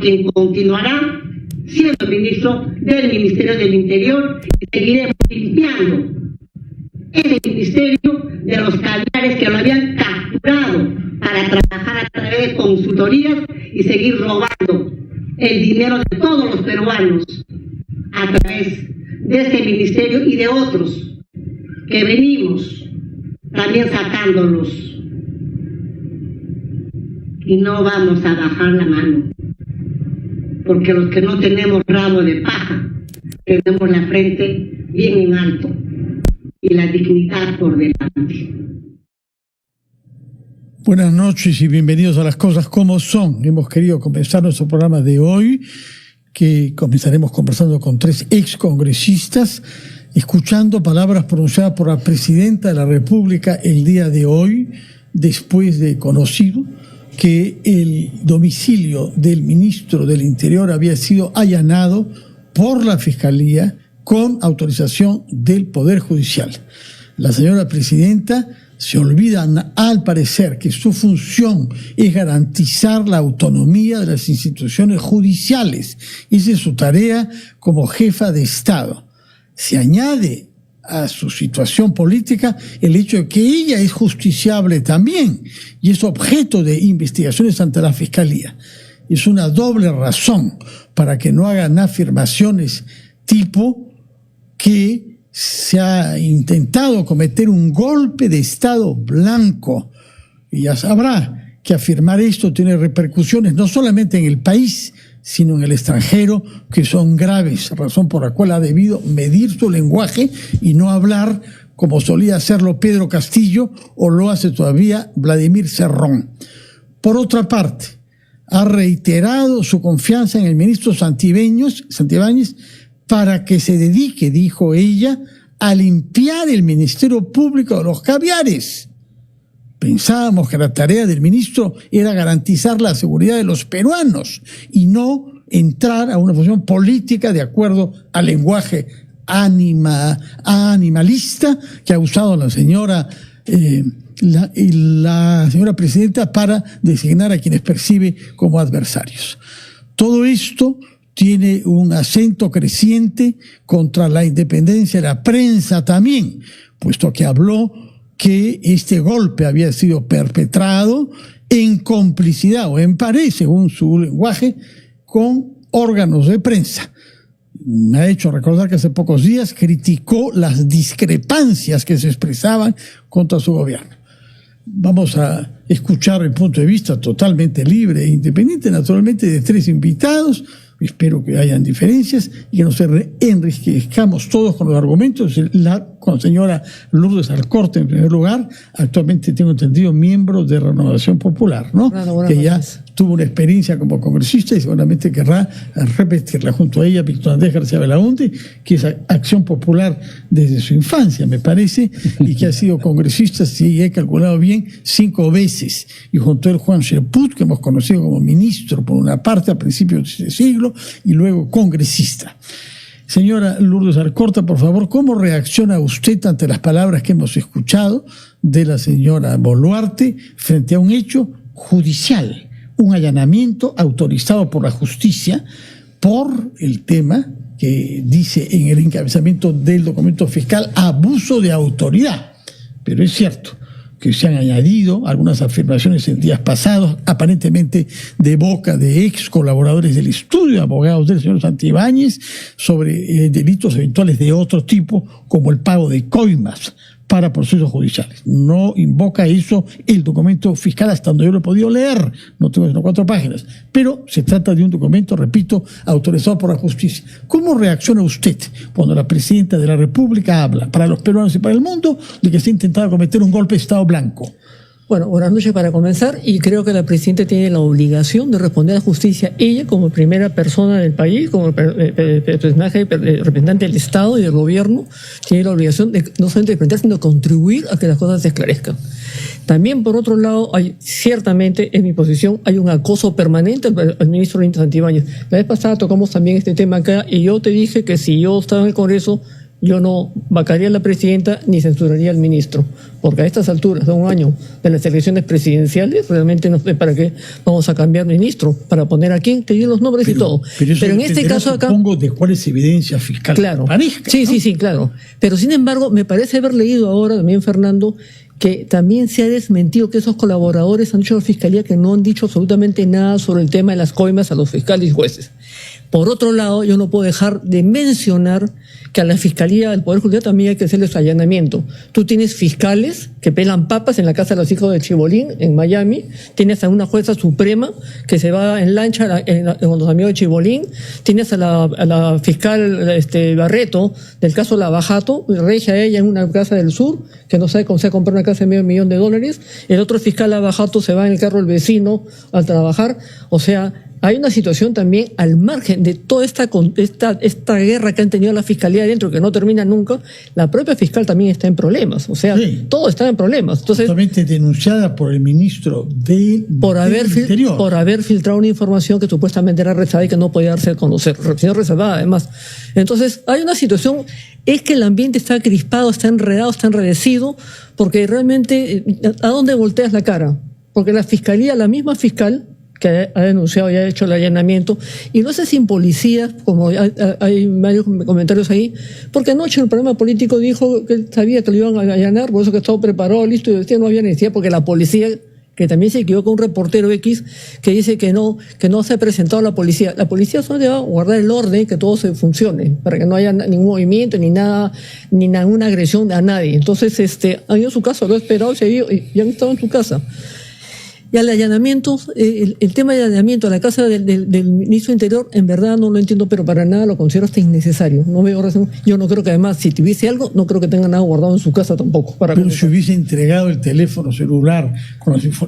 quien continuará siendo ministro del Ministerio del Interior, y seguiremos limpiando ese ministerio de los caviares que lo habían capturado para trabajar a través de consultorías y seguir robando el dinero de todos los peruanos a través de este ministerio y de otros que venimos también sacándolos, y no vamos a bajar la mano, porque los que no tenemos rabo de paja tenemos la frente bien en alto y la dignidad por delante. Buenas noches y bienvenidos a Las Cosas Como Son. Hemos querido comenzar nuestro programa de hoy, que comenzaremos conversando con 3 excongresistas, escuchando palabras pronunciadas por la Presidenta de la República el día de hoy, después de conocido que el domicilio del ministro del Interior había sido allanado por la Fiscalía con autorización del Poder Judicial. La señora Presidenta se olvidan, al parecer, que su función es garantizar la autonomía de las instituciones judiciales. Esa es su tarea como jefa de Estado. Se añade a su situación política el hecho de que ella es justiciable también y es objeto de investigaciones ante la Fiscalía. Es una doble razón para que no hagan afirmaciones tipo que se ha intentado cometer un golpe de Estado blanco. Y ya sabrá que afirmar esto tiene repercusiones no solamente en el país, sino en el extranjero, que son graves, razón por la cual ha debido medir su lenguaje y no hablar como solía hacerlo Pedro Castillo o lo hace todavía Vladimir Cerrón. Por otra parte, ha reiterado su confianza en el ministro Santibáñez para que se dedique, dijo ella, a limpiar el Ministerio Público de los caviares. Pensábamos que la tarea del ministro era garantizar la seguridad de los peruanos y no entrar a una posición política de acuerdo al lenguaje animalista que ha usado la señora Presidenta para designar a quienes percibe como adversarios. Todo esto tiene un acento creciente contra la independencia de la prensa también, puesto que habló que este golpe había sido perpetrado en complicidad o en pared, según su lenguaje, con órganos de prensa. Me ha hecho recordar que hace pocos días criticó las discrepancias que se expresaban contra su gobierno. Vamos a escuchar el punto de vista totalmente libre e independiente, naturalmente, de 3 invitados. Espero que hayan diferencias y que nos enriquezcamos todos con los argumentos. Con la señora Lourdes Alcorta, en primer lugar, actualmente tengo entendido miembro de Renovación Popular, ¿no? Que ya tuvo una experiencia como congresista y seguramente querrá repetirla. Junto a ella, Víctor Andrés García Belaunde, que es Acción Popular desde su infancia, me parece, y que ha sido congresista, si he calculado bien, 5 veces. Y junto a él, Juan Sherput, que hemos conocido como ministro por una parte a principios de este siglo y luego congresista. Señora Lourdes Alcorta, por favor, ¿cómo reacciona usted ante las palabras que hemos escuchado de la señora Boluarte frente a un hecho judicial, un allanamiento autorizado por la justicia por el tema que dice en el encabezamiento del documento fiscal abuso de autoridad? Pero es cierto que se han añadido algunas afirmaciones en días pasados, aparentemente de boca de ex colaboradores del estudio, abogados del señor Santibáñez, sobre delitos eventuales de otro tipo, como el pago de coimas para procesos judiciales. No invoca eso el documento fiscal hasta donde yo lo he podido leer, no tengo sino 4 páginas, pero se trata de un documento, repito, autorizado por la justicia. ¿Cómo reacciona usted cuando la Presidenta de la República habla para los peruanos y para el mundo de que se ha intentado cometer un golpe de Estado blanco? Bueno, buenas noches para comenzar, y creo que la Presidenta tiene la obligación de responder a la justicia. Ella, como primera persona del país, como personaje representante del Estado y del gobierno, tiene la obligación de no solamente enfrentar, sino contribuir a que las cosas se esclarezcan. También, por otro lado, ciertamente, en mi posición, hay un acoso permanente al ministro Santibáñez. La vez pasada tocamos también este tema acá, y yo te dije que si yo estaba en el Congreso, yo no vacaría a la presidenta ni censuraría al ministro, porque a estas alturas de un año de las elecciones presidenciales, realmente no sé para qué vamos a cambiar ministro, para poner a quién, te di los nombres y todo. Pero en este caso acá, supongo de cuál es evidencia fiscal. Claro, parezca, sí, ¿no? sí, claro. Pero sin embargo, me parece haber leído ahora también, Fernando, que también se ha desmentido que esos colaboradores han dicho a la Fiscalía que no han dicho absolutamente nada sobre el tema de las coimas a los fiscales y jueces. Por otro lado, yo no puedo dejar de mencionar que a la Fiscalía del Poder Judicial también hay que hacerles allanamiento. Tú tienes fiscales que pelan papas en la casa de los hijos de Chibolín, en Miami. Tienes a una jueza suprema que se va en lancha con los amigos de Chibolín. Tienes a la fiscal Barreto, del caso Lavajato, regia ella en una casa del sur, que no sabe cómo se va a comprar una casa de $500,000. El otro fiscal Lavajato se va en el carro del vecino a trabajar. O sea, hay una situación también al margen de toda esta guerra que han tenido la Fiscalía adentro, que no termina nunca. La propia fiscal también está en problemas. O sea, sí, todo está en problemas. Entonces, justamente denunciada por el ministro del Interior. Por haber filtrado una información que supuestamente era reservada y que no podía darse a conocer. Reservada, además. Entonces, hay una situación, es que el ambiente está crispado, está enredado, está enredecido, porque realmente, ¿a dónde volteas la cara? Porque la Fiscalía, la misma fiscal, que ha denunciado y ha hecho el allanamiento, y no sé sin policías, como hay varios comentarios ahí, porque anoche el programa político dijo que él sabía que lo iban a allanar, por eso que estaba preparado, listo, y decía no había necesidad, porque la policía, que también se equivocó, un reportero X, que dice que no se ha presentado a la policía. La policía solo va a guardar el orden, que todo se funcione, para que no haya ningún movimiento, ni nada, ni ninguna agresión a nadie. Entonces, ha ido a su casa, lo ha esperado, se ha ido, y ya han estado en su casa. Y al allanamiento, el tema del allanamiento a la casa del ministro del Interior, en verdad no lo entiendo, pero para nada lo considero hasta innecesario. No veo razón. Yo no creo que además, si tuviese algo, no creo que tenga nada guardado en su casa tampoco. Pero si hubiese entregado el teléfono celular,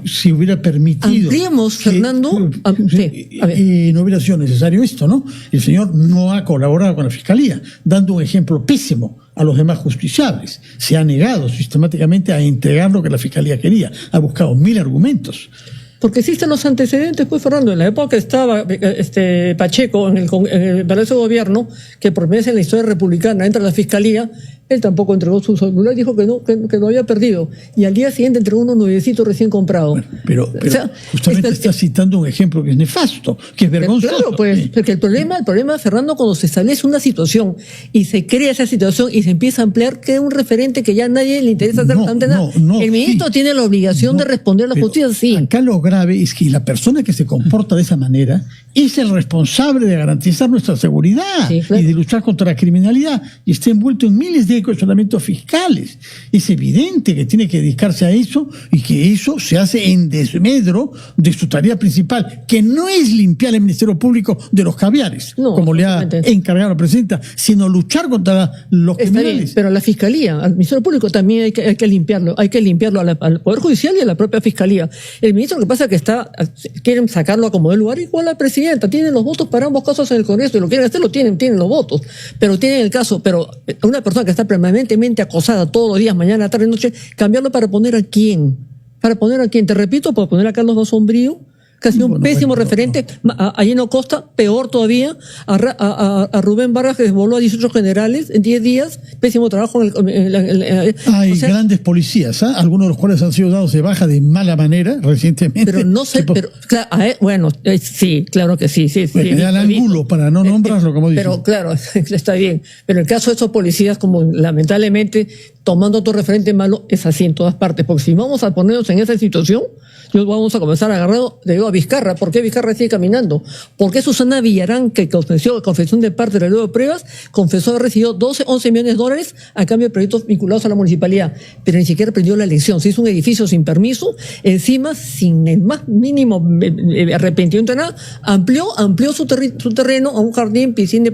si hubiera permitido... Ampliemos, Fernando... no hubiera sido necesario esto, ¿no? El señor no ha colaborado con la Fiscalía, dando un ejemplo pésimo a los demás justiciables. Se ha negado sistemáticamente a entregar lo que la Fiscalía quería. Ha buscado 1000 argumentos. Porque existen los antecedentes, pues, Fernando. En la época que estaba Pacheco en el Palacio de Gobierno, que por meses en la historia republicana entra a la Fiscalía, él tampoco entregó su celular, dijo que lo había perdido. Y al día siguiente entregó uno nuevecito recién comprado. Bueno, pero o sea, justamente está citando un ejemplo que es nefasto, que es vergonzoso. Claro, pues, porque el problema, Fernando, cuando se establece una situación y se crea esa situación y se empieza a ampliar, queda un referente que ya a nadie le interesa hacer nada. El ministro tiene la obligación de responder a la justicia, sí. Acá lo grave es que la persona que se comporta de esa manera es el responsable de garantizar nuestra seguridad, sí, claro, y de luchar contra la criminalidad, y está envuelto en miles de cuestionamientos fiscales. Es evidente que tiene que dedicarse a eso, y que eso se hace en desmedro de su tarea principal, que no es limpiar el Ministerio Público de los caviares, como le ha encargado la presidenta, sino luchar contra los criminales. Bien, pero a la Fiscalía, al Ministerio Público también hay que limpiarlo, al Poder Judicial y a la propia Fiscalía. El ministro, lo que pasa es que quieren sacarlo a como de lugar, igual la presidenta, tienen los votos para ambos casos en el Congreso, y lo quieren hacer, tienen los votos, pero tienen el caso, pero una persona que está permanentemente acosada todos los días, mañana, tarde, noche, cambiarlo para poner a quién, te repito, para poner a Carlos Basombrío, que ha sido un pésimo referente, a Gino Costa, peor todavía, a Rubén Vargas, que desvoló a 18 generales en 10 días, pésimo trabajo. Hay grandes policías, algunos de los cuales han sido dados de baja de mala manera recientemente. Pero no sé, sí, claro que sí. Me dan ángulo para no nombrarlo, como dicen. Pero claro, está bien. Pero el caso de esos policías, como lamentablemente, tomando otro referente malo, es así en todas partes. Porque si vamos a ponernos en esa situación, vamos a comenzar agarrado a Vizcarra. ¿Por qué Vizcarra sigue caminando? ¿Por qué Susana Villarán, que confesión de parte del libro de pruebas, confesó haber recibido 11 millones de dólares a cambio de proyectos vinculados a la municipalidad? Pero ni siquiera aprendió la lección. Se hizo un edificio sin permiso, encima, sin el más mínimo arrepentimiento de nada, amplió su terreno a un jardín, piscina,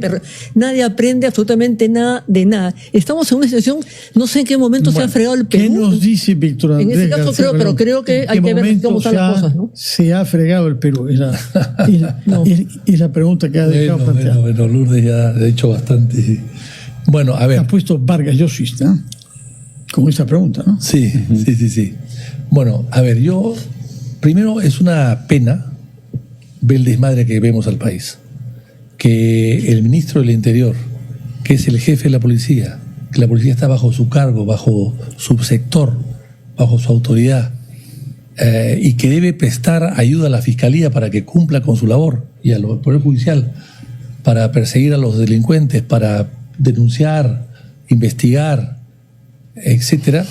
nadie aprende absolutamente nada de nada. Estamos en una situación, no sé en qué momento se ha fregado el Perú. ¿Qué nos dice Víctor Andrés? En ese caso creo que hay que ver cómo están las cosas, ¿no? Se ha fregado el Perú, es la pregunta que ha dejado planteada. Bueno, Lourdes ya ha hecho bastante. Bueno, a ver. Ha puesto Vargas Llosa con esta pregunta, ¿no? Sí. Bueno, a ver, primero es una pena ver el desmadre que vemos al país. Que el ministro del Interior, que es el jefe de la policía, que la policía está bajo su cargo, bajo su sector, bajo su autoridad, y que debe prestar ayuda a la Fiscalía para que cumpla con su labor y al Poder Judicial para perseguir a los delincuentes, para denunciar, investigar, etcétera,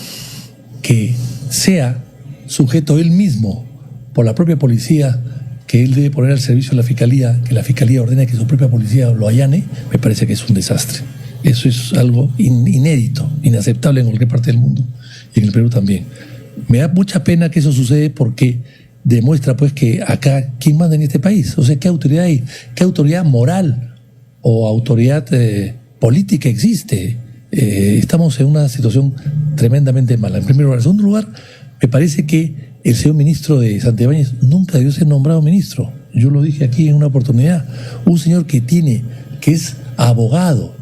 que sea sujeto él mismo por la propia policía, que él debe poner al servicio de la Fiscalía, que la Fiscalía ordene que su propia policía lo allane, me parece que es un desastre. Eso es algo inédito, inaceptable en cualquier parte del mundo, y en el Perú también. Me da mucha pena que eso sucede porque demuestra pues que acá, ¿quién manda en este país? O sea, ¿qué autoridad hay? ¿Qué autoridad moral o autoridad política existe? Estamos en una situación tremendamente mala. En primer lugar. En segundo lugar, me parece que el señor ministro de Santibáñez nunca debió ser nombrado ministro. Yo lo dije aquí en una oportunidad. Un señor que es abogado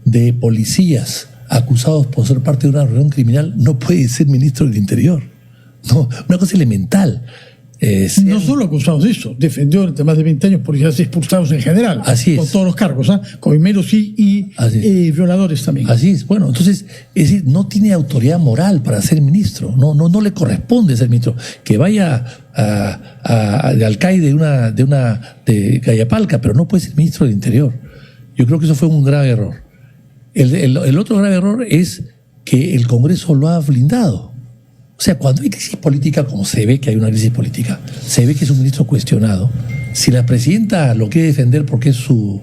de policías acusados por ser parte de una reunión criminal no puede ser ministro del Interior. No, una cosa elemental. No solo acusados de eso, defendió durante más de 20 años policías expulsados en general. Así es. Con todos los cargos, coimeros y violadores también. Así es. Bueno, entonces, es decir, no tiene autoridad moral para ser ministro. No le corresponde ser ministro. Que vaya de alcaide de Gayapalca, pero no puede ser ministro del Interior. Yo creo que eso fue un grave error. El otro grave error es que el Congreso lo ha blindado. O sea, cuando hay crisis política, como se ve que hay una crisis política, se ve que es un ministro cuestionado. Si la presidenta lo quiere defender porque es su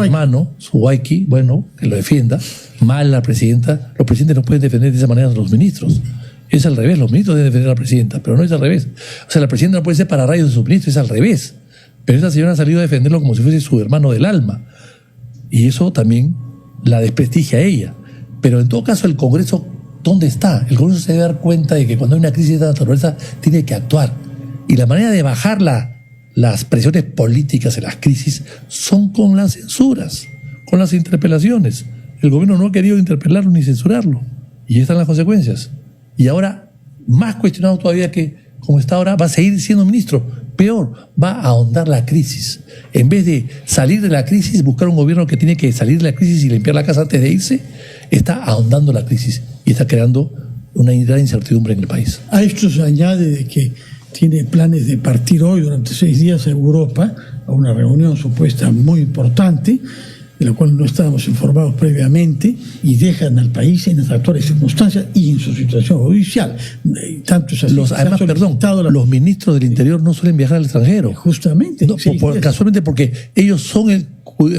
hermano, su waiki, bueno, que lo defienda. Mal la presidenta. Los presidentes no pueden defender de esa manera a los ministros. Es al revés, los ministros deben defender a la presidenta, pero no es al revés. O sea, la presidenta no puede ser para rayos de su ministro, es al revés. Pero esa señora ha salido a defenderlo como si fuese su hermano del alma. Y eso también la desprestigia a ella. Pero en todo caso, el Congreso, ¿dónde está? El Congreso se debe dar cuenta de que cuando hay una crisis de esta naturaleza tiene que actuar. Y la manera de bajar las presiones políticas en las crisis son con las censuras, con las interpelaciones. El gobierno no ha querido interpelarlo ni censurarlo. Y ahí están las consecuencias. Y ahora, más cuestionado todavía que como está ahora, va a seguir siendo ministro. Peor, va a ahondar la crisis. En vez de salir de la crisis, buscar un gobierno que tiene que salir de la crisis y limpiar la casa antes de irse, está ahondando la crisis y está creando una gran incertidumbre en el país. A esto se añade de que tiene planes de partir hoy durante 6 días a Europa a una reunión supuesta muy importante, de la cual no estábamos informados previamente, y dejan al país en las actuales circunstancias y en su situación judicial. Tanto es así, además, los ministros del Interior no suelen viajar al extranjero. Justamente. No, casualmente porque ellos son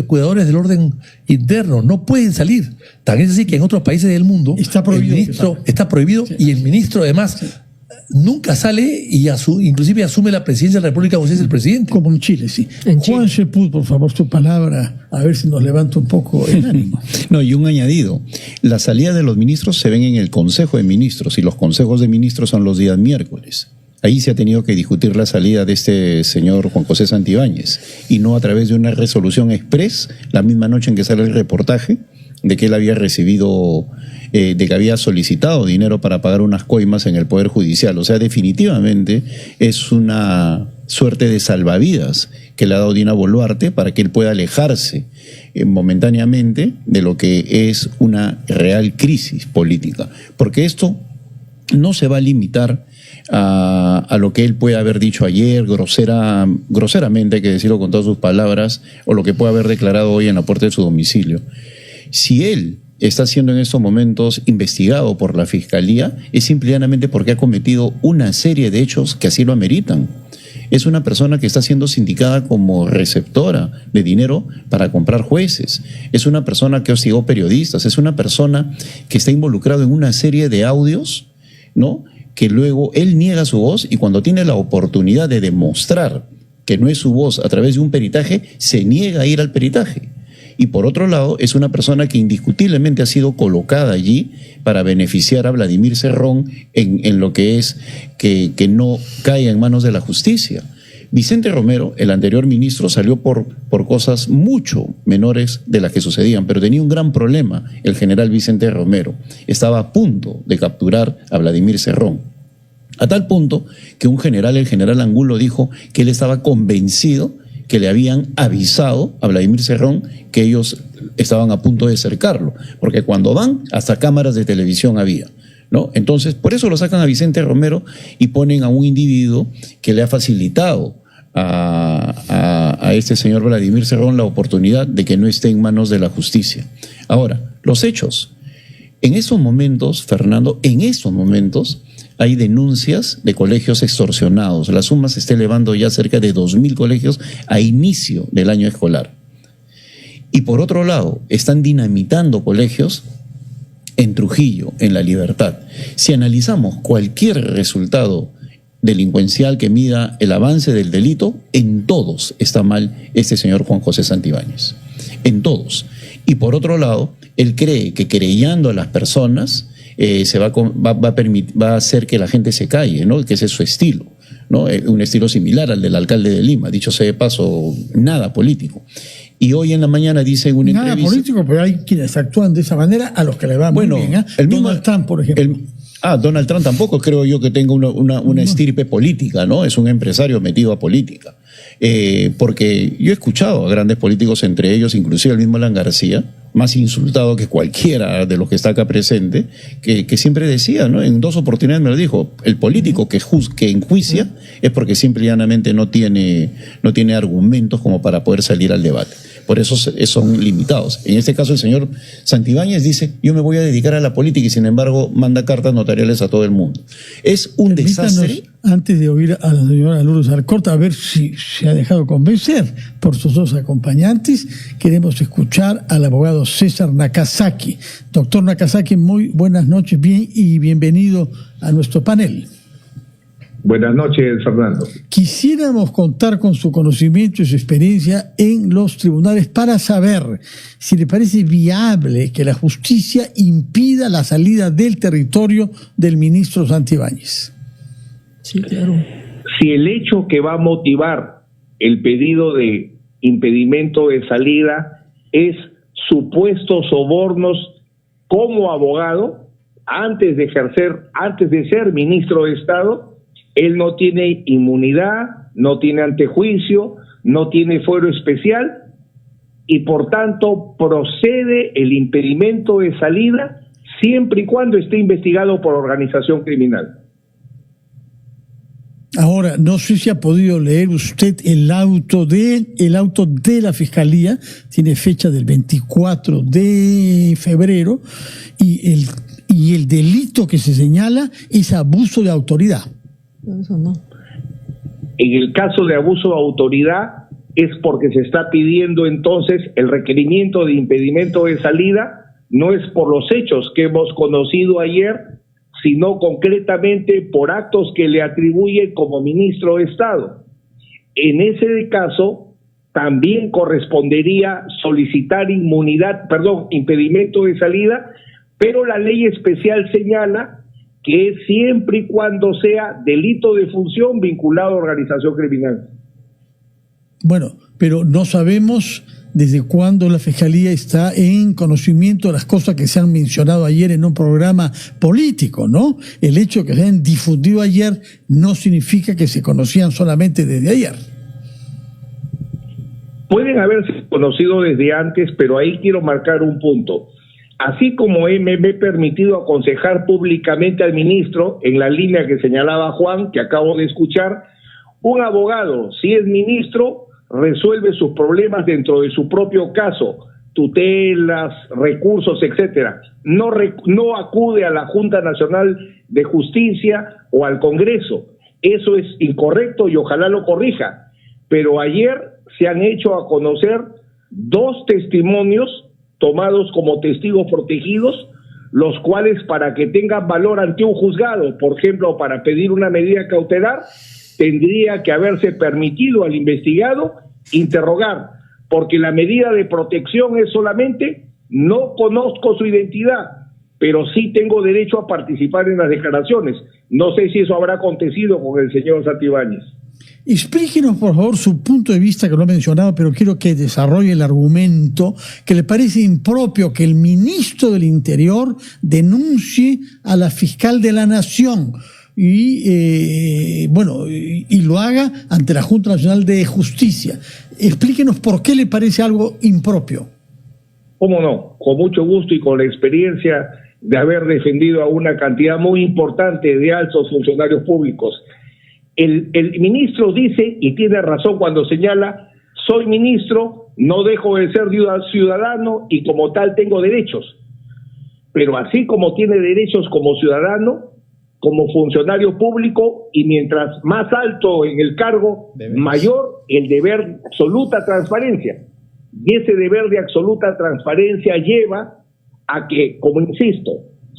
cuidadores del orden interno, no pueden salir. También es así que en otros países del mundo está prohibido, el ministro está prohibido, sí. Y el ministro además nunca sale y inclusive asume la presidencia de la República como si es el presidente. Como en Chile, sí. Juan Sheput, por favor, tu palabra, a ver si nos levanta un poco el ánimo. No, y un añadido. La salida de los ministros se ven en el Consejo de Ministros, y los consejos de ministros son los días miércoles. Ahí se ha tenido que discutir la salida de este señor Juan José Santibáñez, y no a través de una resolución express, la misma noche en que sale el reportaje, de que él había recibido, de que había solicitado dinero para pagar unas coimas en el Poder Judicial. O sea, definitivamente es una suerte de salvavidas que le ha dado Dina Boluarte para que él pueda alejarse momentáneamente de lo que es una real crisis política. Porque esto no se va a limitar a lo que él puede haber dicho ayer, groseramente, hay que decirlo con todas sus palabras, o lo que puede haber declarado hoy en la puerta de su domicilio. Si él está siendo en estos momentos investigado por la Fiscalía, es simplemente porque ha cometido una serie de hechos que así lo ameritan. Es una persona que está siendo sindicada como receptora de dinero para comprar jueces. Es una persona que hostigó periodistas. Es una persona que está involucrado en una serie de audios, ¿no?, que luego él niega su voz, y cuando tiene la oportunidad de demostrar que no es su voz a través de un peritaje, se niega a ir al peritaje. Y por otro lado, es una persona que indiscutiblemente ha sido colocada allí para beneficiar a Vladimir Cerrón en lo que es que no caiga en manos de la justicia. Vicente Romero, el anterior ministro, salió por cosas mucho menores de las que sucedían, pero tenía un gran problema. El general Vicente Romero estaba a punto de capturar a Vladimir Cerrón, a tal punto que el general Angulo, dijo que él estaba convencido que le habían avisado a Vladimir Cerrón que ellos estaban a punto de cercarlo, porque cuando van, hasta cámaras de televisión había, ¿no? Entonces, por eso lo sacan a Vicente Romero y ponen a un individuo que le ha facilitado a este señor Vladimir Cerrón la oportunidad de que no esté en manos de la justicia. Ahora, los hechos. En esos momentos, Fernando, hay denuncias de colegios extorsionados. La suma se está elevando ya cerca de 2.000 colegios a inicio del año escolar. Y por otro lado, están dinamitando colegios en Trujillo, en La Libertad. Si analizamos cualquier resultado delincuencial que mida el avance del delito, en todos está mal este señor Juan José Santibáñez. En todos. Y por otro lado, él cree que querellando a las personas va a hacer que la gente se calle, ¿no? Que ese es su estilo, ¿no? Un estilo similar al del alcalde de Lima, dicho sea de paso, nada político. Y hoy en la mañana dice en una entrevista... Nada político, pero hay quienes actúan de esa manera a los que le va muy bien, ¿eh? El mismo Donald Trump, por ejemplo. Donald Trump tampoco creo yo que tenga una estirpe política, ¿no? Es un empresario metido a política. Porque yo he escuchado a grandes políticos, entre ellos inclusive el mismo Alan García, más insultado que cualquiera de los que está acá presente, que siempre decía, ¿no? En 2 oportunidades me lo dijo, el político que enjuicia es porque simple y llanamente no tiene argumentos como para poder salir al debate. Por eso son limitados. En este caso el señor Santibáñez dice, yo me voy a dedicar a la política y sin embargo manda cartas notariales a todo el mundo. Es un desastre. Antes de oír a la señora Lourdes Alcorta, a ver si se ha dejado convencer por sus 2 acompañantes, queremos escuchar al abogado César Nakazaki. Doctor Nakazaki, muy buenas noches, bienvenido a nuestro panel. Buenas noches, Fernando. Quisiéramos contar con su conocimiento y su experiencia en los tribunales para saber si le parece viable que la justicia impida la salida del territorio del ministro Santibáñez. Sí, claro. Si el hecho que va a motivar el pedido de impedimento de salida es supuestos sobornos como abogado antes de ser ministro de Estado, él no tiene inmunidad, no tiene antejuicio, no tiene fuero especial y por tanto procede el impedimento de salida siempre y cuando esté investigado por organización criminal. Ahora, no sé si ha podido leer usted el auto de la Fiscalía, tiene fecha del 24 de febrero y el delito que se señala es abuso de autoridad. Eso no. En el caso de abuso de autoridad es porque se está pidiendo entonces el requerimiento de impedimento de salida, no es por los hechos que hemos conocido ayer, sino concretamente por actos que le atribuye como ministro de Estado. En ese caso, también correspondería solicitar impedimento de salida, pero la ley especial señala que es siempre y cuando sea delito de función vinculado a organización criminal. Bueno, pero no sabemos desde cuándo la Fiscalía está en conocimiento de las cosas que se han mencionado ayer en un programa político, ¿no? El hecho de que se hayan difundido ayer no significa que se conocían solamente desde ayer. Pueden haberse conocido desde antes, pero ahí quiero marcar un punto. Así como me he permitido aconsejar públicamente al ministro, en la línea que señalaba Juan, que acabo de escuchar, un abogado, si es ministro, resuelve sus problemas dentro de su propio caso, tutelas, recursos, etcétera. No acude a la Junta Nacional de Justicia o al Congreso. Eso es incorrecto y ojalá lo corrija. Pero ayer se han hecho a conocer 2 testimonios tomados como testigos protegidos, los cuales para que tengan valor ante un juzgado, por ejemplo, para pedir una medida cautelar, tendría que haberse permitido al investigado interrogar, porque la medida de protección es solamente no conozco su identidad, pero sí tengo derecho a participar en las declaraciones. No sé si eso habrá acontecido con el señor Santibáñez. Explíquenos, por favor, su punto de vista, que lo he mencionado, pero quiero que desarrolle el argumento que le parece impropio que el ministro del Interior denuncie a la fiscal de la Nación. y lo haga ante la Junta Nacional de Justicia. Explíquenos por qué le parece algo impropio. ¿Cómo no? Con mucho gusto y con la experiencia de haber defendido a una cantidad muy importante de altos funcionarios públicos. El ministro dice, y tiene razón cuando señala, soy ministro, no dejo de ser ciudadano y como tal tengo derechos. Pero así como tiene derechos como ciudadano, como funcionario público, y mientras más alto en el cargo, mayor el deber de absoluta transparencia. Y ese deber de absoluta transparencia lleva a que, como insisto,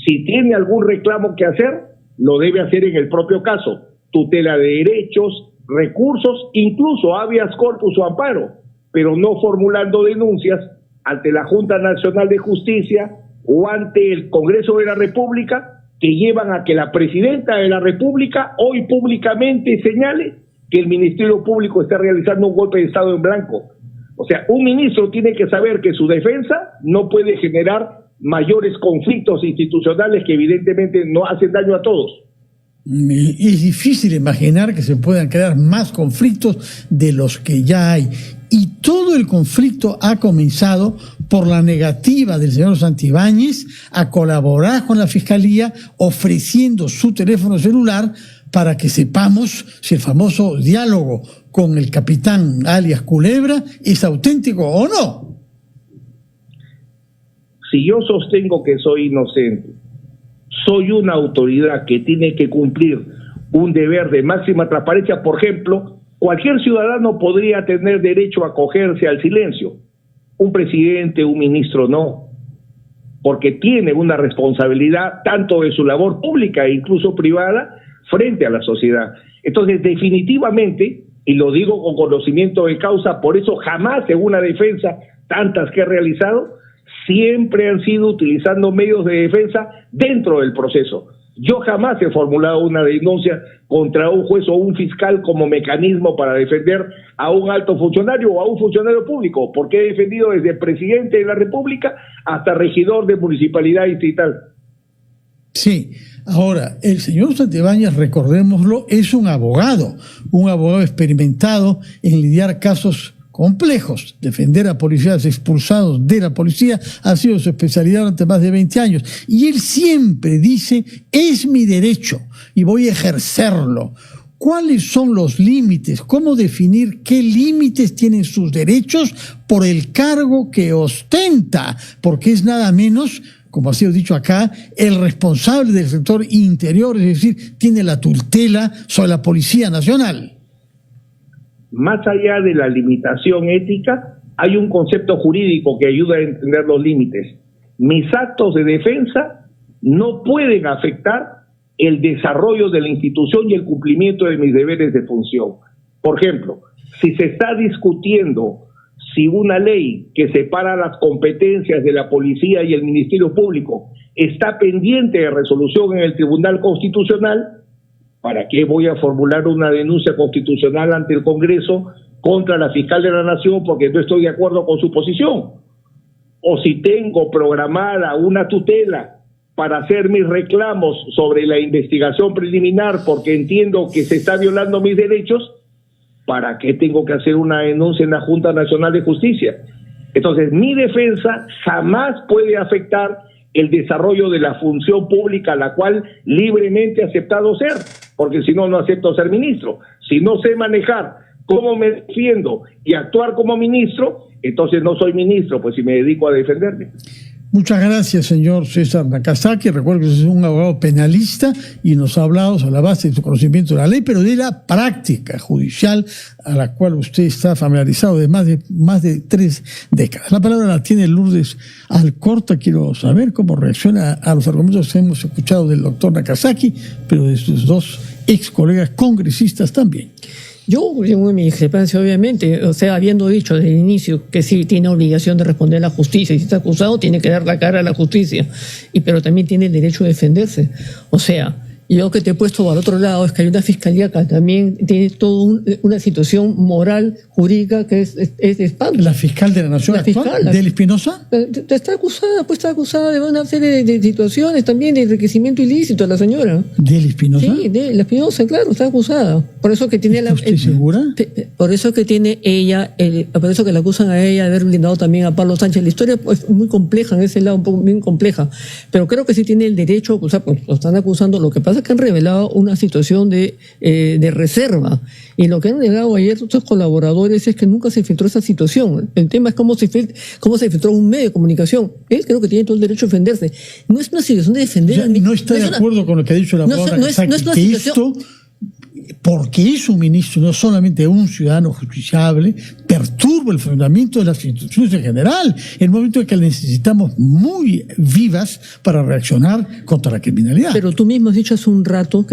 si tiene algún reclamo que hacer, lo debe hacer en el propio caso. Tutela de derechos, recursos, incluso habeas corpus o amparo, pero no formulando denuncias ante la Junta Nacional de Justicia o ante el Congreso de la República, que llevan a que la Presidenta de la República hoy públicamente señale que el Ministerio Público está realizando un golpe de Estado en blanco. O sea, un ministro tiene que saber que su defensa no puede generar mayores conflictos institucionales que evidentemente no hacen daño a todos. Es difícil imaginar que se puedan crear más conflictos de los que ya hay. Y todo el conflicto ha comenzado por la negativa del señor Santibáñez a colaborar con la Fiscalía ofreciendo su teléfono celular para que sepamos si el famoso diálogo con el capitán alias Culebra es auténtico o no. Si yo sostengo que soy inocente, soy una autoridad que tiene que cumplir un deber de máxima transparencia. Por ejemplo, cualquier ciudadano podría tener derecho a acogerse al silencio. Un presidente, un ministro no, porque tiene una responsabilidad tanto de su labor pública e incluso privada frente a la sociedad. Entonces, definitivamente, y lo digo con conocimiento de causa, por eso jamás en una defensa, tantas que he realizado, siempre han sido utilizando medios de defensa dentro del proceso. Yo jamás he formulado una denuncia contra un juez o un fiscal como mecanismo para defender a un alto funcionario o a un funcionario público, porque he defendido desde el presidente de la República hasta regidor de municipalidad distrital. Sí, ahora, el señor Santibáñez, recordémoslo, es un abogado experimentado en lidiar casos complejos. Defender a policías expulsados de la policía ha sido su especialidad durante más de 20 años. Y él siempre dice, es mi derecho y voy a ejercerlo. ¿Cuáles son los límites? ¿Cómo definir qué límites tienen sus derechos por el cargo que ostenta? Porque es nada menos, como ha sido dicho acá, el responsable del sector interior, es decir, tiene la tutela sobre la Policía Nacional. Más allá de la limitación ética, hay un concepto jurídico que ayuda a entender los límites. Mis actos de defensa no pueden afectar el desarrollo de la institución y el cumplimiento de mis deberes de función. Por ejemplo, si se está discutiendo si una ley que separa las competencias de la policía y el Ministerio Público está pendiente de resolución en el Tribunal Constitucional, ¿para qué voy a formular una denuncia constitucional ante el Congreso contra la fiscal de la Nación porque no estoy de acuerdo con su posición? O si tengo programada una tutela para hacer mis reclamos sobre la investigación preliminar porque entiendo que se está violando mis derechos, ¿para qué tengo que hacer una denuncia en la Junta Nacional de Justicia? Entonces, mi defensa jamás puede afectar el desarrollo de la función pública a la cual libremente he aceptado ser, porque si no, no acepto ser ministro. Si no sé manejar cómo me defiendo y actuar como ministro, entonces no soy ministro, pues si me dedico a defenderme. Muchas gracias, señor César Nakazaki. Recuerdo que usted es un abogado penalista y nos ha hablado sobre la base de su conocimiento de la ley, pero de la práctica judicial a la cual usted está familiarizado de más de 3 décadas. La palabra la tiene Lourdes Alcorta. Quiero saber cómo reacciona a los argumentos que hemos escuchado del doctor Nakazaki, pero de sus 2 ex colegas congresistas también. Yo tengo mi discrepancia, obviamente, o sea, habiendo dicho desde el inicio que sí tiene obligación de responder a la justicia, y si está acusado tiene que dar la cara a la justicia, pero también tiene el derecho a defenderse. O sea, Y yo que te he puesto al otro lado es que hay una fiscalía que también tiene toda una situación moral, jurídica, que es de espanto. La fiscal de la Nación actual, Deli Espinosa. Está acusada de una serie de situaciones también de enriquecimiento ilícito a la señora. ¿Deli Espinosa? Sí, de la Espinosa, claro, está acusada. Por eso que tiene ¿Está usted segura? Por eso que tiene ella, por eso que la acusan a ella de haber blindado también a Pablo Sánchez. La historia es muy compleja, en ese lado un poco bien compleja, pero creo que sí tiene el derecho a acusar, pues lo están acusando. Lo que pasa es que han revelado una situación de reserva, y lo que han negado ayer otros colaboradores es que nunca se filtró esa situación. El tema es cómo se filtró un medio de comunicación. Él creo que tiene todo el derecho a defenderse. No es una situación de defender al ministro. No está de acuerdo con lo que ha dicho la abogada que esto, porque es un ministro, no solamente un ciudadano justiciable, perturba el fundamento de las instituciones en general, en el momento en que necesitamos muy vivas para reaccionar contra la criminalidad. Pero tú mismo has dicho hace un rato,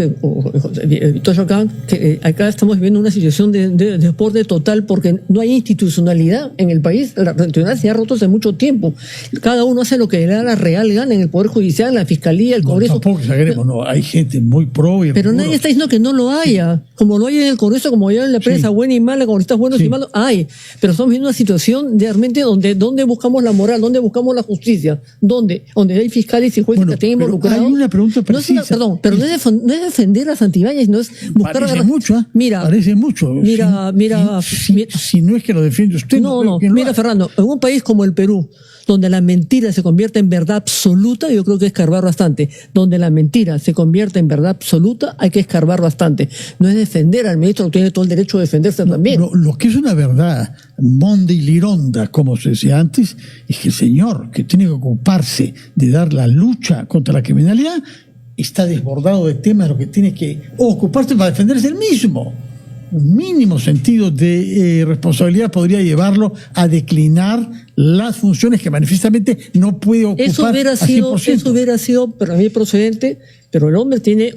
Victoria, que acá estamos viviendo una situación de desborde total porque no hay institucionalidad en el país. La institucionalidad se ha roto hace mucho tiempo. Cada uno hace lo que le da la real gana en el Poder Judicial, en la Fiscalía, el Congreso. Tampoco exageremos, no, hay gente muy pro y pero nadie está diciendo que no lo haya. Como lo hay en el Congreso, como hay en la prensa, buena y mala, congresistas buenos y malos, hay. Pero estamos viendo una situación realmente donde buscamos la moral, donde buscamos la justicia, donde hay fiscales y jueces que estén involucrados. Hay una pregunta precisa. Pero no es defender a Santibáñez, no es buscar... Parece mucho, Parece mucho. Mira, si no es que lo defiende usted. Mira, Fernando, en un país como el Perú, donde la mentira se convierte en verdad absoluta, yo creo que escarbar bastante. Donde la mentira se convierte en verdad absoluta, hay que escarbar bastante. No es defender al ministro, tiene todo el derecho a defenderse también. Lo que es una verdad monda y lironda, como se decía antes, es que el señor que tiene que ocuparse de dar la lucha contra la criminalidad está desbordado de temas, lo que tiene que ocuparse para defenderse él mismo. Un mínimo sentido de responsabilidad podría llevarlo a declinar las funciones que manifiestamente no puede ocupar. Eso hubiera sido para mí procedente, pero el hombre tiene,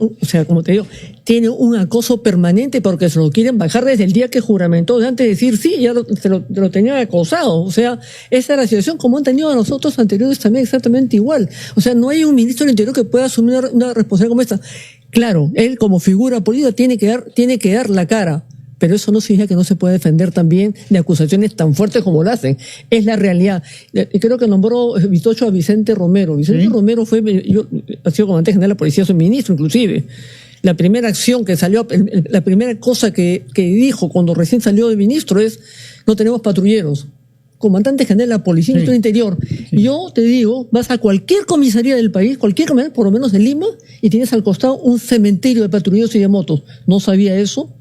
como te digo, tiene un acoso permanente porque se lo quieren bajar desde el día que juramentó, de antes de decir sí, ya lo tenían acosado. Esa es la situación como han tenido a nosotros anteriores también exactamente igual. No hay un ministro del Interior que pueda asumir una responsabilidad como esta. Claro, él como figura política tiene que dar la cara, pero eso no significa que no se pueda defender también de acusaciones tan fuertes como lo hacen. Es la realidad. Creo que nombró Vitocho a Vicente Romero. Vicente Romero ha sido comandante general de la policía, soy ministro inclusive. La primera acción que salió, la primera cosa que dijo cuando recién salió de ministro es: no tenemos patrulleros. Comandante general de la Policía del Interior. Yo te digo, vas a cualquier comisaría del país, cualquier comisaría, por lo menos en Lima, y tienes al costado un cementerio de patrulleros y de motos. ¿No sabía eso?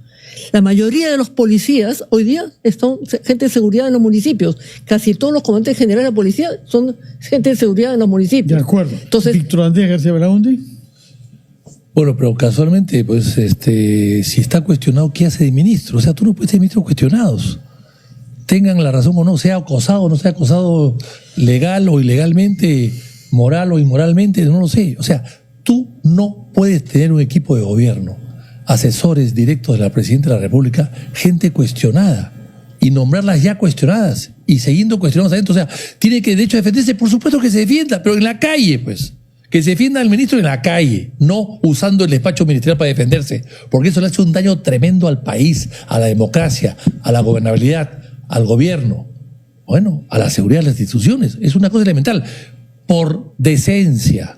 La mayoría de los policías hoy día son gente de seguridad en los municipios. Casi todos los comandantes generales de la policía son gente de seguridad en los municipios. De acuerdo. Entonces, Víctor Andrés García Belaúnde. Bueno, pero casualmente, pues, si está cuestionado, ¿qué hace de ministro? Tú no puedes ser ministro cuestionados. Tengan la razón o no, sea acosado o no sea acosado legal o ilegalmente, moral o inmoralmente, no lo sé. Tú no puedes tener un equipo de gobierno, asesores directos de la Presidenta de la República, gente cuestionada, y nombrarlas ya cuestionadas, y siguiendo cuestionados adentro. Tiene que, de hecho, defenderse, por supuesto que se defienda, pero en la calle, pues. Que se defienda al ministro en la calle, no usando el despacho ministerial para defenderse, porque eso le hace un daño tremendo al país, a la democracia, a la gobernabilidad, al gobierno, a la seguridad de las instituciones. Es una cosa elemental. Por decencia,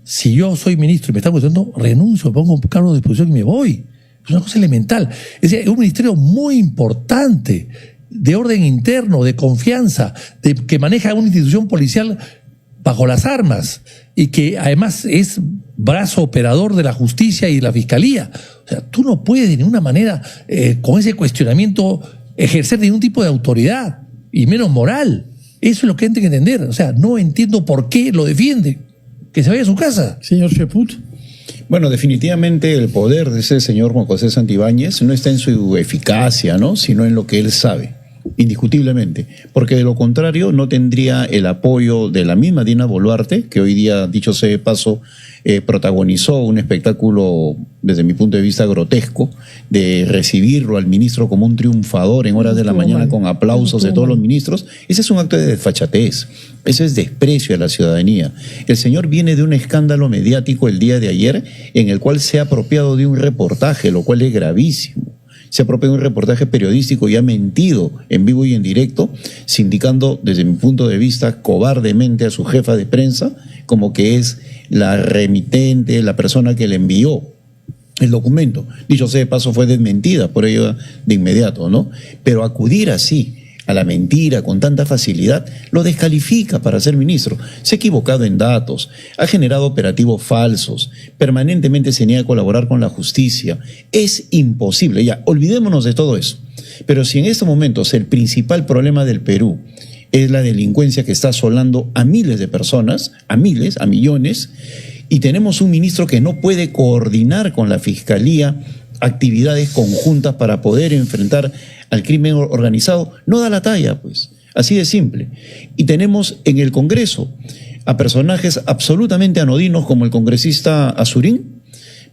si yo soy ministro y me están cuestionando, renuncio, pongo un cargo de disposición y me voy. Es una cosa elemental. Es un ministerio muy importante, de orden interno, de confianza, que maneja una institución policial bajo las armas y que además es brazo operador de la justicia y de la fiscalía. Tú no puedes de ninguna manera, con ese cuestionamiento, ejercer ningún tipo de autoridad, y menos moral. Eso es lo que hay que entender. No entiendo por qué lo defiende. Que se vaya a su casa. Señor Cheput. Bueno, definitivamente el poder de ese señor Juan José Santibáñez no está en su eficacia, ¿no?, sino en lo que él sabe, indiscutiblemente. Porque de lo contrario no tendría el apoyo de la misma Dina Boluarte, que hoy día, dicho sea de paso, protagonizó un espectáculo desde mi punto de vista grotesco, de recibirlo al ministro como un triunfador en horas de la mañana con aplausos de todos los ministros. Ese es un acto de desfachatez, ese es desprecio a la ciudadanía. El señor viene de un escándalo mediático el día de ayer en el cual se ha apropiado de un reportaje, lo cual es gravísimo. Se ha apropiado de un reportaje periodístico y ha mentido en vivo y en directo, sindicando, desde mi punto de vista, cobardemente a su jefa de prensa, como que es la remitente, la persona que le envió el documento. Dicho sea de paso, fue desmentida por ello de inmediato, ¿no? Pero acudir así a la mentira con tanta facilidad lo descalifica para ser ministro. Se ha equivocado en datos, ha generado operativos falsos, permanentemente se niega a colaborar con la justicia. Es imposible, ya, olvidémonos de todo eso. Pero si en estos momentos el principal problema del Perú es la delincuencia que está asolando a miles de personas, a miles, a millones, y tenemos un ministro que no puede coordinar con la Fiscalía actividades conjuntas para poder enfrentar al crimen organizado, no da la talla, pues, así de simple. Y tenemos en el Congreso a personajes absolutamente anodinos como el congresista Azurín,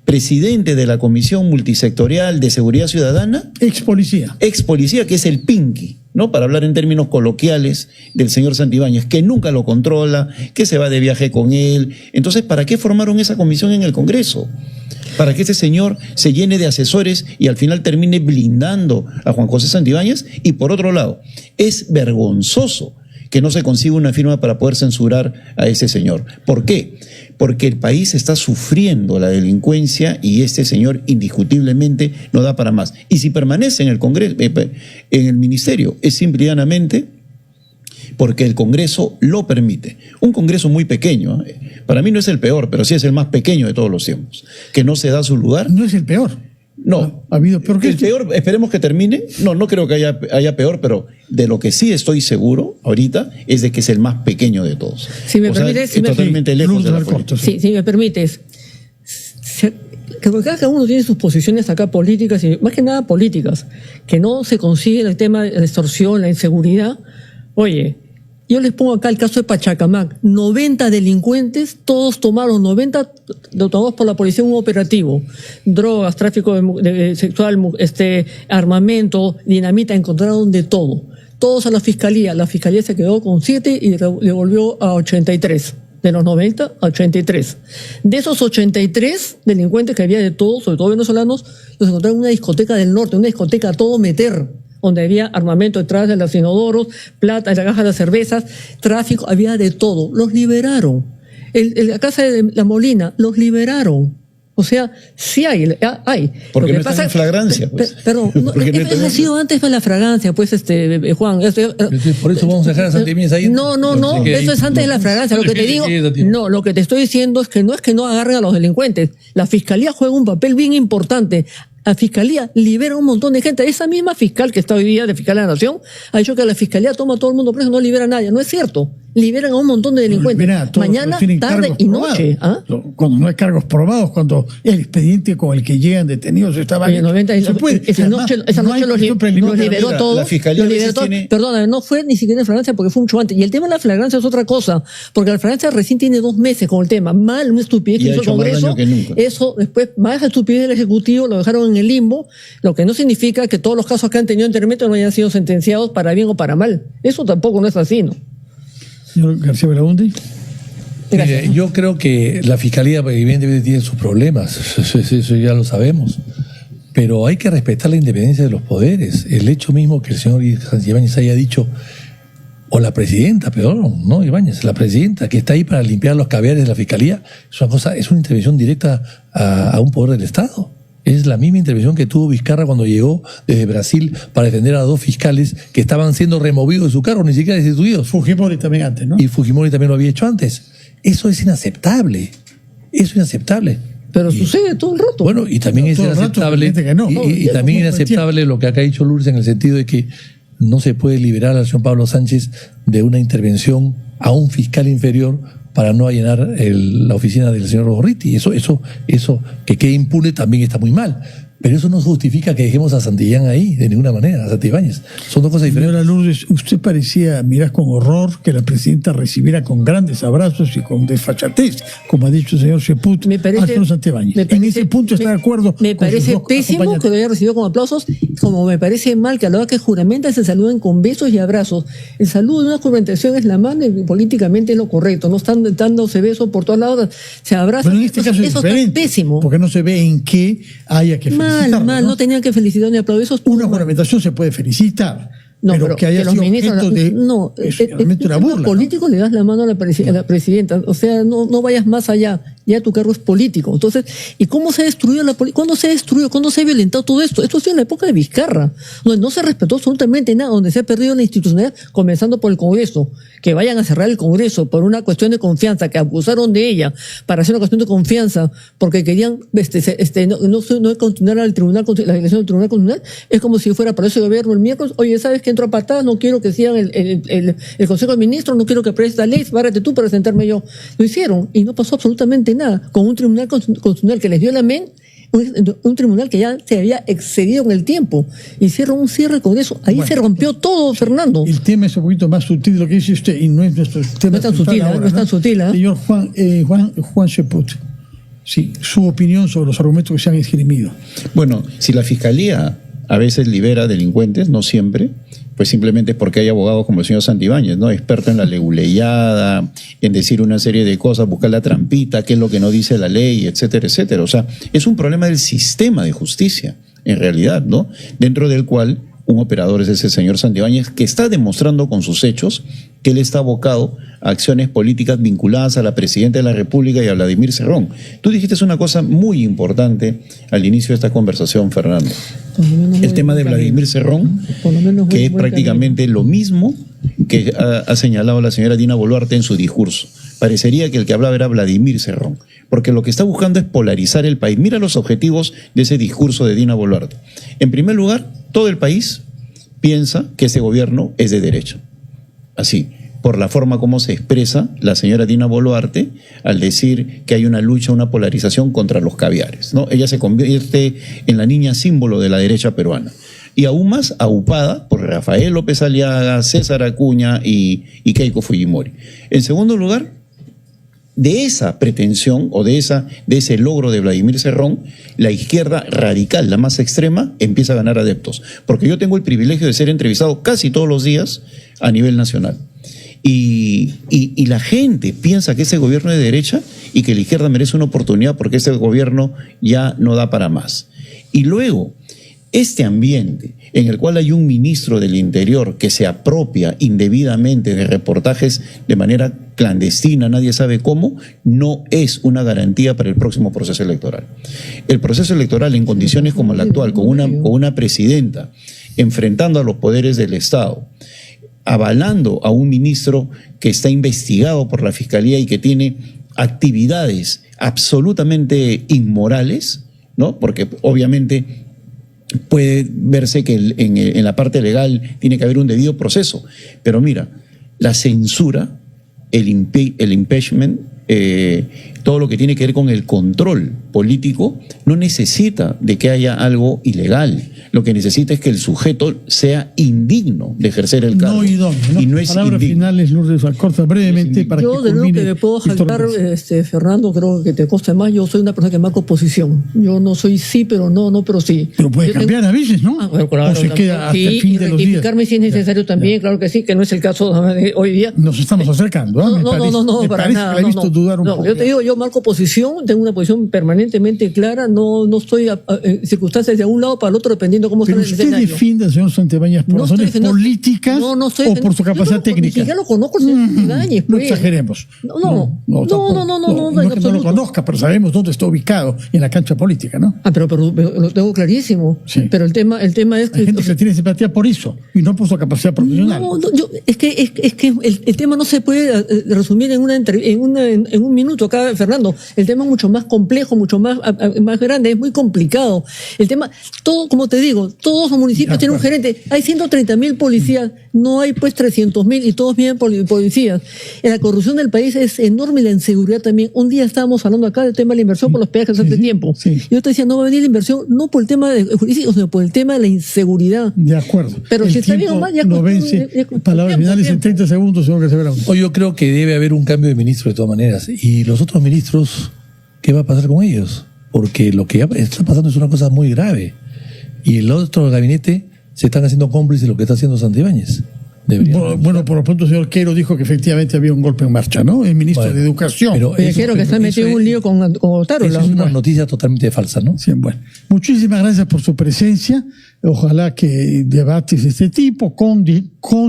presidente de la Comisión Multisectorial de Seguridad Ciudadana. Ex policía, que es el Pinky, ¿no? Para hablar en términos coloquiales del señor Santibáñez, que nunca lo controla, que se va de viaje con él. Entonces, ¿para qué formaron esa comisión en el Congreso? Para que este señor se llene de asesores y al final termine blindando a Juan José Santibáñez. Y por otro lado, es vergonzoso que no se consiga una firma para poder censurar a ese señor. ¿Por qué? Porque el país está sufriendo la delincuencia y este señor indiscutiblemente no da para más. Y si permanece en el Congreso, en el ministerio, es simple y llanamente porque el Congreso lo permite. Un Congreso muy pequeño, para mí no es el peor, pero sí es el más pequeño de todos los tiempos, que no se da su lugar. no es el peor. No, Ha habido peor que el peor, esperemos que termine. No creo que haya peor, pero de lo que sí estoy seguro ahorita es de que es el más pequeño de todos. Si me permites, totalmente lejos de la política. Si me permites, que cada uno tiene sus posiciones acá políticas y más que nada políticas, que no se consigue el tema de la extorsión, la inseguridad. Oye, yo les pongo acá el caso de Pachacamac, 90 delincuentes, todos tomaron 90 tomados por la policía en un operativo, drogas, tráfico sexual, armamento, dinamita, encontraron de todo. Todos a la fiscalía se quedó con 7 y devolvió a 83. De los 90 a 83. De esos 83 delincuentes que había de todos, sobre todo venezolanos, los encontraron en una discoteca del norte, una discoteca a todo meter, donde había armamento detrás de los inodoros, plata en la caja de las cervezas, tráfico, había de todo. Los liberaron. La casa de La Molina, los liberaron. O sea, sí hay. Porque no están en flagrancia, pues. Perdón, eso ha sido antes de la fragancia, pues, Juan. Por eso vamos a dejar a Santibáñez ahí. No, eso es antes de la fragancia. Lo que te digo, lo que te estoy diciendo es que no agarren a los delincuentes. La fiscalía juega un papel bien importante. La fiscalía libera a un montón de gente. Esa misma fiscal que está hoy día de fiscal de la Nación ha dicho que la fiscalía toma a todo el mundo preso, no libera a nadie. No es cierto. Liberan a un montón de delincuentes. Mañana, tarde y noche. ¿Ah? Cuando no hay cargos probados, cuando el expediente con el que llegan detenidos estaba... Esa noche los liberó todos. La fiscalía Perdóname, no fue ni siquiera en flagrancia porque fue mucho antes. Y el tema de la flagrancia es otra cosa. Porque la flagrancia recién tiene 2 meses con el tema. Una estupidez que hizo el Congreso. Eso, después, más estupidez del Ejecutivo, lo dejaron en el limbo. Lo que no significa que todos los casos que han tenido anteriormente no hayan sido sentenciados para bien o para mal. Eso tampoco no es así, ¿no? Señor García Belaúnde. Mire, yo creo que la Fiscalía evidentemente tiene sus problemas, eso ya lo sabemos, pero hay que respetar la independencia de los poderes. El hecho mismo que el señor Ibáñez haya dicho, o la presidenta, perdón, no Ibáñez, la presidenta que está ahí para limpiar los caviares de la Fiscalía, es una intervención directa a un poder del Estado. Es la misma intervención que tuvo Vizcarra cuando llegó desde Brasil para defender a 2 fiscales que estaban siendo removidos de su cargo, ni siquiera destituidos. Fujimori también antes, ¿no? Y Fujimori también lo había hecho antes. Eso es inaceptable. Eso es inaceptable. Pero sucede todo el rato. Bueno, y también es inaceptable. Y también es inaceptable lo que acá ha dicho Lourdes en el sentido de que no se puede liberar al señor Pablo Sánchez de una intervención a un fiscal inferior para no allanar la oficina del señor Gorriti. Eso que quede impune también está muy mal. Pero eso no justifica que dejemos a Santillán ahí, de ninguna manera, a Santibáñez. Son dos cosas diferentes. Señora Lourdes, usted parecía mirar con horror que la presidenta recibiera con grandes abrazos y con desfachatez, como ha dicho el señor Cheput, al señor Santibáñez. En ese punto está de acuerdo. Me parece pésimo que lo haya recibido con aplausos, como me parece mal que a la hora que juramentan se saluden con besos y abrazos. El saludo de una juramentación es la mano y políticamente es lo correcto. No están dándose besos por todos lados, se abrazan. Pero en este caso es diferente, pésimo. Porque no se ve en qué haya que felicitar. No tenían que felicitar ni aplaudir. Una juramentación se puede felicitar. No, pero que haya los sido ministros, objeto de es realmente una burla. Político, le das la mano a la presidenta, o sea, no vayas más allá, ya tu cargo es político. Entonces, ¿y cómo se ha destruido la política? ¿Cuándo se ha destruido? ¿Cuándo se ha violentado todo esto? Esto ha sido en la época de Vizcarra, donde no se respetó absolutamente nada, donde se ha perdido la institucionalidad, comenzando por el Congreso. Que vayan a cerrar el Congreso por una cuestión de confianza, que abusaron de ella para hacer una cuestión de confianza, porque querían no continuar al tribunal, la elección del Tribunal Constitucional, es como si fuera para ese gobierno el miércoles, oye, ¿sabes que entro a patadas? No quiero que sigan el Consejo de Ministros, no quiero que apruebe esta ley, bárrate tú para sentarme yo. Lo hicieron y no pasó absolutamente nada. Con un Tribunal Constitucional que les dio el amén, un tribunal que ya se había excedido en el tiempo. Hicieron un cierre con eso. Ahí se rompió todo, Fernando. El tema es un poquito más sutil de lo que dice usted y no es nuestro tema. No es tan sutil, ahora, no es tan sutil. Señor Juan Cheput, sí, su opinión sobre los argumentos que se han esgrimido. Bueno, si la Fiscalía a veces libera delincuentes, no siempre, pues simplemente es porque hay abogados como el señor Santibáñez, ¿no? Experto en la leguleyada, en decir una serie de cosas, buscar la trampita, qué es lo que no dice la ley, etcétera, etcétera. O sea, es un problema del sistema de justicia, en realidad, ¿no? Dentro del cual un operador es ese señor Santibáñez, que está demostrando con sus hechos que él está abocado a acciones políticas vinculadas a la Presidenta de la República y a Vladimir Cerrón. Tú dijiste una cosa muy importante al inicio de esta conversación, Fernando. El tema de Vladimir Cerrón, que es prácticamente lo mismo que ha señalado la señora Dina Boluarte en su discurso. Parecería que el que hablaba era Vladimir Cerrón, porque lo que está buscando es polarizar el país. Mira los objetivos de ese discurso de Dina Boluarte. En primer lugar, todo el país piensa que ese gobierno es de derecha. Así, por la forma como se expresa la señora Dina Boluarte al decir que hay una lucha, una polarización contra los caviares, ¿no? Ella se convierte en la niña símbolo de la derecha peruana. Y aún más aupada por Rafael López Aliaga, César Acuña y Keiko Fujimori. En segundo lugar, de esa pretensión o de ese logro de Vladimir Cerrón, la izquierda radical, la más extrema, empieza a ganar adeptos. Porque yo tengo el privilegio de ser entrevistado casi todos los días a nivel nacional. Y la gente piensa que ese gobierno es de derecha y que la izquierda merece una oportunidad porque ese gobierno ya no da para más. Y luego, este ambiente en el cual hay un ministro del Interior que se apropia indebidamente de reportajes de manera clandestina, nadie sabe cómo, no es una garantía para el próximo proceso electoral. El proceso electoral en condiciones como la actual, con una presidenta enfrentando a los poderes del Estado, avalando a un ministro que está investigado por la Fiscalía y que tiene actividades absolutamente inmorales, ¿no? Porque obviamente puede verse que en la parte legal tiene que haber un debido proceso. Pero mira, la censura, el impeachment, todo lo que tiene que ver con el control político, no necesita de que haya algo ilegal. Lo que necesita es que el sujeto sea indigno de ejercer el cargo. No idóneo, ¿no? Y no es palabras indigno. Finales, Lourdes Alcorta, brevemente, para yo que de lo que culmine me puedo Víctor jactar, López. Fernando, creo que te consta más, yo soy una persona que marco posición. Yo no soy sí, pero no, pero sí. Pero puede cambiar a veces, ¿no? Bueno, claro, o se queda hasta el fin de los días. Rectificarme si es necesario también, claro que sí, que no es el caso de hoy día. Nos estamos acercando, ¿eh? No, para nada. Que la he visto dudar un poco. Yo te digo, yo marco posición, tengo una posición permanentemente clara, no estoy en circunstancias de un lado para el otro, dependiendo cómo pero está el usted escenario. defiende al señor Santibáñez por razones políticas o por su capacidad técnica. Ni siquiera lo conozco, el señor Santibáñez. No exageremos. No es que no lo conozca, pero sabemos dónde está ubicado en la cancha política, ¿no? Pero lo tengo clarísimo. Sí. Pero el tema es que... Hay gente que le tiene simpatía por eso y no por su capacidad profesional. Es que el tema no se puede resumir en un minuto. Acá Fernando, el tema es mucho más complejo, mucho más grande, es muy complicado. El tema, todo, como te digo, todos los municipios tienen un gerente. Hay 130.000 policías, no hay pues 300.000 y todos vienen policías. La corrupción del país es enorme y la inseguridad también. Un día estábamos hablando acá del tema de la inversión por los peajes hace tiempo. Sí. Yo te decía, no va a venir la inversión, no por el tema de justicia, sino por el tema de la inseguridad. De acuerdo. Pero el si está bien o mal, ya no vence. Palabras finales en 30 segundos, señor Quetzalberaun. Hoy yo creo que debe haber un cambio de ministro de todas maneras. Y los otros ministros, ¿qué va a pasar con ellos? Porque lo que ya está pasando es una cosa muy grave. Y el otro gabinete se están haciendo cómplices de lo que está haciendo Santibáñez. Bueno, por lo pronto el señor Quero dijo que efectivamente había un golpe en marcha, ¿no? El ministro de Educación. Pero Quero que está metido en un lío con Otárola. Es una noticia totalmente falsa, ¿no? Sí, bueno. Muchísimas gracias por su presencia. Ojalá que debates de este tipo, con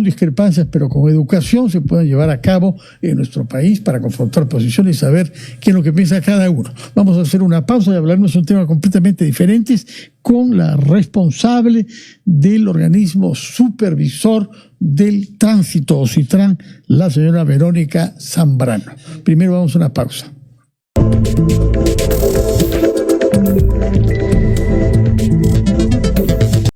discrepancias, pero con educación, se puedan llevar a cabo en nuestro país para confrontar posiciones y saber qué es lo que piensa cada uno. Vamos a hacer una pausa y hablarnos de un tema completamente diferente con la responsable del organismo supervisor del tránsito, OSITRAN, la señora Verónica Zambrano. Primero vamos a una pausa.